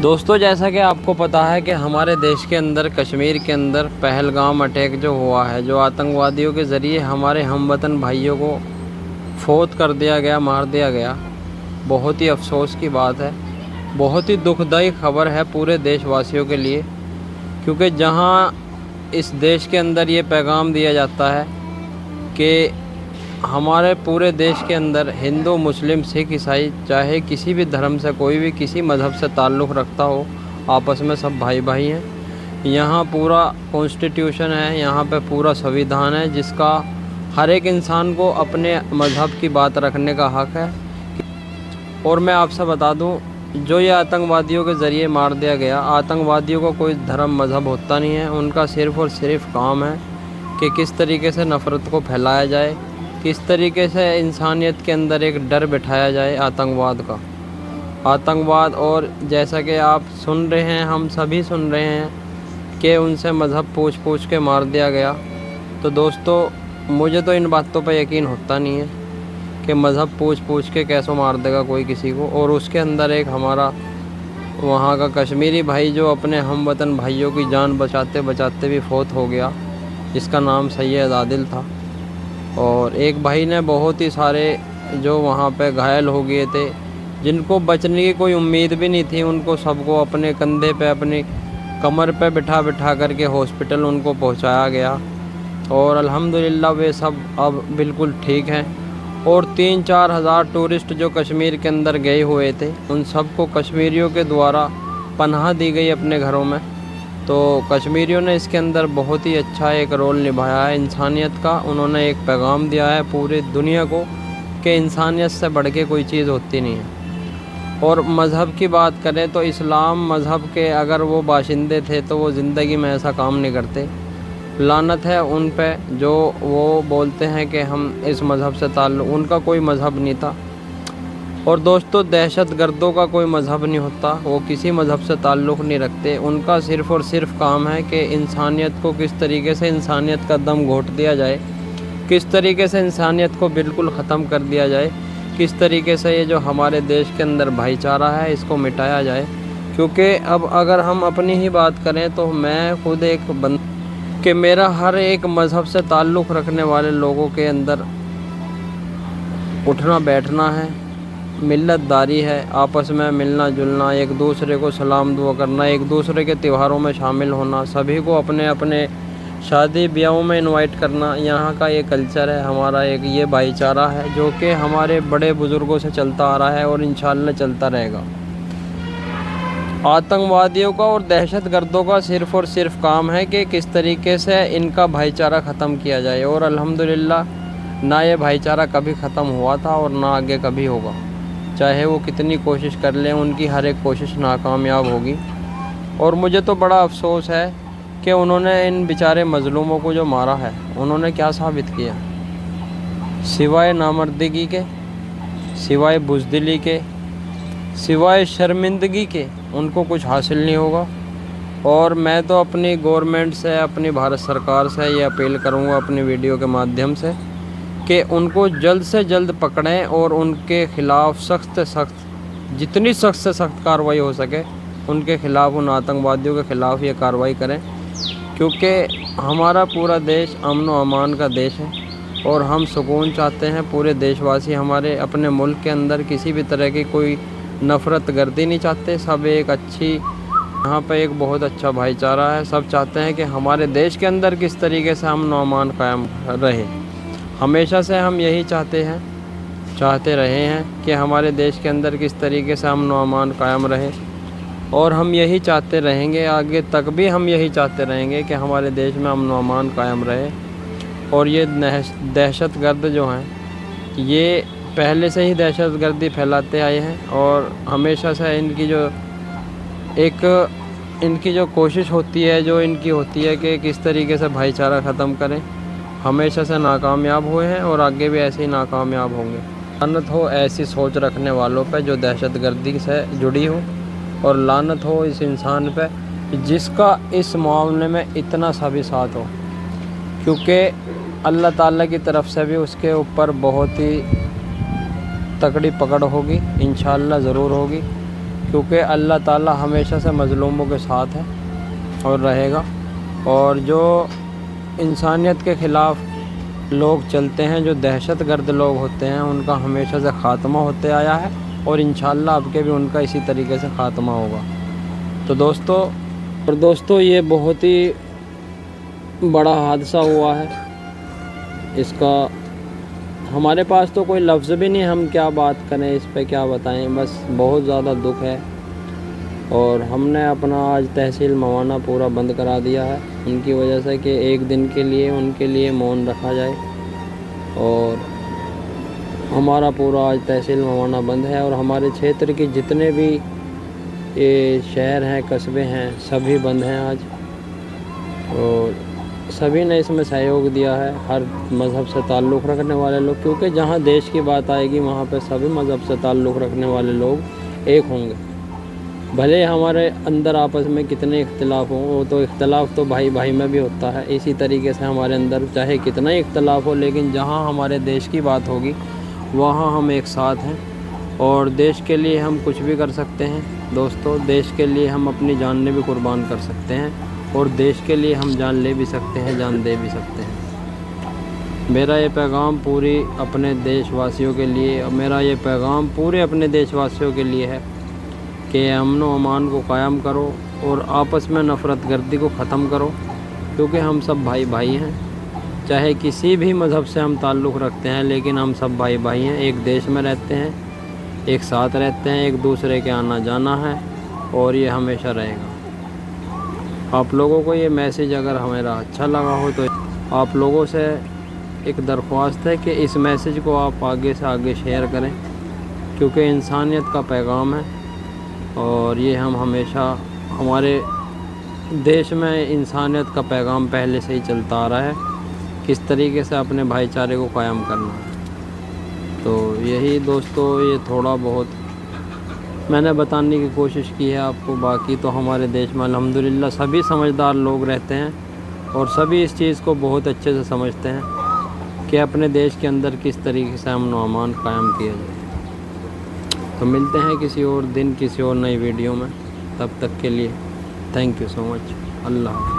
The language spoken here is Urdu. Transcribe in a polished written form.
دوستو جیسا کہ آپ کو پتہ ہے کہ ہمارے دیش کے اندر کشمیر کے اندر پہلگام اٹیک جو ہوا ہے، جو آتنکوادیوں کے ذریعے ہمارے ہم وطن بھائیوں کو فوت کر دیا گیا، مار دیا گیا، بہت ہی افسوس کی بات ہے، بہت ہی دکھ دائی خبر ہے پورے دیش واسیوں کے لیے، کیونکہ جہاں اس دیش کے اندر یہ پیغام دیا جاتا ہے کہ ہمارے پورے دیش کے اندر ہندو، مسلم، سکھ، عیسائی، چاہے کسی بھی دھرم سے، کوئی بھی کسی مذہب سے تعلق رکھتا ہو، آپس میں سب بھائی بھائی ہیں۔ یہاں پورا کانسٹیٹیوشن ہے، یہاں پہ پورا سویدھان ہے، جس کا ہر ایک انسان کو اپنے مذہب کی بات رکھنے کا حق ہے۔ اور میں آپ سے بتا دوں، جو یہ آتنکوادیوں کے ذریعے مار دیا گیا، آتنکوادیوں کو کوئی دھرم مذہب ہوتا نہیں ہے، ان کا صرف اور صرف کام ہے کہ کس طریقے سے نفرت کو پھیلایا جائے، کس طریقے سے انسانیت کے اندر ایک ڈر بٹھایا جائے آتنکواد کا۔ آتنکواد، اور جیسا کہ آپ سن رہے ہیں، ہم سبھی سن رہے ہیں کہ ان سے مذہب پوچھ کے مار دیا گیا، تو دوستو مجھے تو ان باتوں پہ یقین ہوتا نہیں ہے کہ مذہب پوچھ کے کیسے مار دے گا کوئی کسی کو، اور اس کے اندر ایک ہمارا وہاں کا کشمیری بھائی جو اپنے ہم وطن بھائیوں کی جان بچاتے بچاتے بھی فوت ہو گیا، جس کا نام سید عادل تھا۔ اور ایک بھائی نے بہت ہی سارے جو وہاں پہ گھائل ہو گئے تھے، جن کو بچنے کی کوئی امید بھی نہیں تھی، ان کو سب کو اپنے کندھے پہ، اپنی کمر پہ بٹھا کر کے ہاسپٹل ان کو پہنچایا گیا، اور الحمدللہ وہ سب اب بالکل ٹھیک ہیں۔ اور 3-4 ہزار ٹورسٹ جو کشمیر کے اندر گئے ہوئے تھے، ان سب کو کشمیریوں کے دوارا پناہ دی گئی اپنے گھروں میں۔ تو کشمیریوں نے اس کے اندر بہت ہی اچھا ایک رول نبھایا ہے انسانیت کا۔ انہوں نے ایک پیغام دیا ہے پوری دنیا کو کہ انسانیت سے بڑھ کے کوئی چیز ہوتی نہیں ہے۔ اور مذہب کی بات کریں تو اسلام مذہب کے اگر وہ باشندے تھے تو وہ زندگی میں ایسا کام نہیں کرتے۔ لعنت ہے ان پہ جو وہ بولتے ہیں کہ ہم اس مذہب سے تعلق، ان کا کوئی مذہب نہیں تھا۔ اور دوستو دہشت گردوں کا کوئی مذہب نہیں ہوتا، وہ کسی مذہب سے تعلق نہیں رکھتے، ان کا صرف اور صرف کام ہے کہ انسانیت کو کس طریقے سے انسانیت کا دم گھونٹ دیا جائے، کس طریقے سے انسانیت کو بالکل ختم کر دیا جائے، کس طریقے سے یہ جو ہمارے دیش کے اندر بھائی چارہ ہے اس کو مٹایا جائے۔ کیونکہ اب اگر ہم اپنی ہی بات کریں تو میں خود ایک کہ میرا ہر ایک مذہب سے تعلق رکھنے والے لوگوں کے اندر اٹھنا بیٹھنا ہے، ملت داری ہے، آپس میں ملنا جلنا، ایک دوسرے کو سلام دعا کرنا، ایک دوسرے کے تہواروں میں شامل ہونا، سبھی کو اپنے اپنے شادی بیاہوں میں انوائٹ کرنا، یہاں کا یہ کلچر ہے، ہمارا ایک یہ بھائی چارہ ہے جو کہ ہمارے بڑے بزرگوں سے چلتا آ رہا ہے اور انشاءاللہ چلتا رہے گا۔ آتنکوادیوں کا اور دہشت گردوں کا صرف اور صرف کام ہے کہ کس طریقے سے ان کا بھائی چارہ ختم کیا جائے، اور الحمدللہ نہ یہ بھائی چارہ کبھی ختم ہوا تھا اور نہ آگے کبھی ہوگا، چاہے وہ کتنی کوشش کر لیں، ان کی ہر ایک کوشش ناکامیاب ہوگی۔ اور مجھے تو بڑا افسوس ہے کہ انہوں نے ان بیچارے مظلوموں کو جو مارا ہے، انہوں نے کیا ثابت کیا؟ سوائے نامردگی کے، سوائے بزدلی کے، سوائے شرمندگی کے ان کو کچھ حاصل نہیں ہوگا۔ اور میں تو اپنی گورنمنٹ سے، اپنی بھارت سرکار سے یہ اپیل کروں گا اپنی ویڈیو کے مادھیم سے کہ ان کو جلد سے جلد پکڑیں اور ان کے خلاف سخت سے سخت، جتنی سخت سے سخت کارروائی ہو سکے ان کے خلاف، ان آتنکوادیوں کے خلاف یہ کارروائی کریں، کیونکہ ہمارا پورا دیش امن و امان کا دیش ہے اور ہم سکون چاہتے ہیں، پورے دیش واسی ہمارے اپنے ملک کے اندر کسی بھی طرح کی کوئی نفرت گردی نہیں چاہتے، سب ایک اچھی، یہاں پہ ایک بہت اچھا بھائی چارہ ہے، سب چاہتے ہیں کہ ہمارے دیش کے اندر کس طریقے سے امن و امان قائم رہے۔ ہمیشہ سے ہم یہی چاہتے رہے ہیں کہ ہمارے دیش کے اندر کس طریقے سے امن و امان قائم رہے، اور ہم یہی چاہتے رہیں گے، آگے تک بھی ہم یہی چاہتے رہیں گے کہ ہمارے دیش میں امن و امان قائم رہے۔ اور یہ دہشت گرد جو ہیں یہ پہلے سے ہی دہشت گردی پھیلاتے آئے ہیں، اور ہمیشہ سے ان کی جو کوشش ہوتی ہے، جو ان کی ہوتی ہے کہ کس طریقے سے بھائی چارہ ختم کریں، ہمیشہ سے ناکامیاب ہوئے ہیں اور آگے بھی ایسے ہی ناکامیاب ہوں گے۔ لعنت ہو ایسی سوچ رکھنے والوں پہ جو دہشت گردی سے جڑی ہو، اور لعنت ہو اس انسان پہ جس کا اس معاملے میں اتنا سا بھی ساتھ ہو، کیونکہ اللہ تعالیٰ کی طرف سے بھی اس کے اوپر بہت ہی تکڑی پکڑ ہوگی، انشاءاللہ ضرور ہوگی۔ کیونکہ اللہ تعالیٰ ہمیشہ سے مظلوموں کے ساتھ ہے اور رہے گا، اور جو انسانیت کے خلاف لوگ چلتے ہیں، جو دہشت گرد لوگ ہوتے ہیں، ان کا ہمیشہ سے خاتمہ ہوتے آیا ہے، اور انشاءاللہ اب کے بھی ان کا اسی طریقے سے خاتمہ ہوگا۔ تو دوستو یہ بہت ہی بڑا حادثہ ہوا ہے، اس کا ہمارے پاس تو کوئی لفظ بھی نہیں، ہم کیا بات کریں، اس پہ کیا بتائیں، بس بہت زیادہ دکھ ہے۔ اور ہم نے اپنا آج تحصیل موانا پورا بند کرا دیا ہے ان کی وجہ سے، کہ ایک دن کے لیے ان کے لیے مون رکھا جائے، اور ہمارا پورا آج تحصیل موانا بند ہے، اور ہمارے چھیتر کی جتنے بھی یہ شہر ہیں، قصبے ہیں، سبھی بند ہیں آج، اور سبھی نے اس میں سہیوگ دیا ہے، ہر مذہب سے تعلق رکھنے والے لوگ، کیونکہ جہاں دیش کی بات آئے گی وہاں پہ سبھی مذہب سے تعلق رکھنے والے لوگ ایک ہوں گے، بھلے ہمارے اندر آپس میں کتنے اختلاف ہوں، وہ تو اختلاف تو بھائی بھائی میں بھی ہوتا ہے، اسی طریقے سے ہمارے اندر چاہے کتنا ہی اختلاف ہو، لیکن جہاں ہمارے دیش کی بات ہوگی وہاں ہم ایک ساتھ ہیں، اور دیش کے لیے ہم کچھ بھی کر سکتے ہیں دوستو، دیش کے لیے ہم اپنی جانیں بھی قربان کر سکتے ہیں، اور دیش کے لیے ہم جان لے بھی سکتے ہیں، جان دے بھی سکتے ہیں۔ میرا یہ پیغام پوری اپنے دیش واسیوں کے لیے، میرا یہ پیغام پورے اپنے دیش واسیوں کے لیے ہے کہ امن و امان کو قائم کرو، اور آپس میں نفرت گردی کو ختم کرو، کیونکہ ہم سب بھائی بھائی ہیں، چاہے کسی بھی مذہب سے ہم تعلق رکھتے ہیں، لیکن ہم سب بھائی بھائی ہیں، ایک دیش میں رہتے ہیں، ایک ساتھ رہتے ہیں، ایک دوسرے کے آنا جانا ہے، اور یہ ہمیشہ رہے گا۔ آپ لوگوں کو یہ میسیج اگر ہمارا اچھا لگا ہو تو آپ لوگوں سے ایک درخواست ہے کہ اس میسیج کو آپ آگے سے آگے شیئر کریں، کیونکہ انسانیت کا پیغام ہے، اور یہ ہم ہمیشہ ہمارے دیش میں انسانیت کا پیغام پہلے سے ہی چلتا آ رہا ہے، کس طریقے سے اپنے بھائی چارے کو قائم کرنا ہے۔ تو یہی دوستو، یہ تھوڑا بہت میں نے بتانے کی کوشش کی ہے آپ کو، باقی تو ہمارے دیش میں الحمدللہ سبھی سمجھدار لوگ رہتے ہیں، اور سبھی اس چیز کو بہت اچھے سے سمجھتے ہیں کہ اپنے دیش کے اندر کس طریقے سے امن و امان قائم کیا جائے۔ تو ملتے ہیں کسی اور دن کسی اور نئی ویڈیو میں، تب تک کے لیے تھینک یو سو مچ، اللہ حافظ۔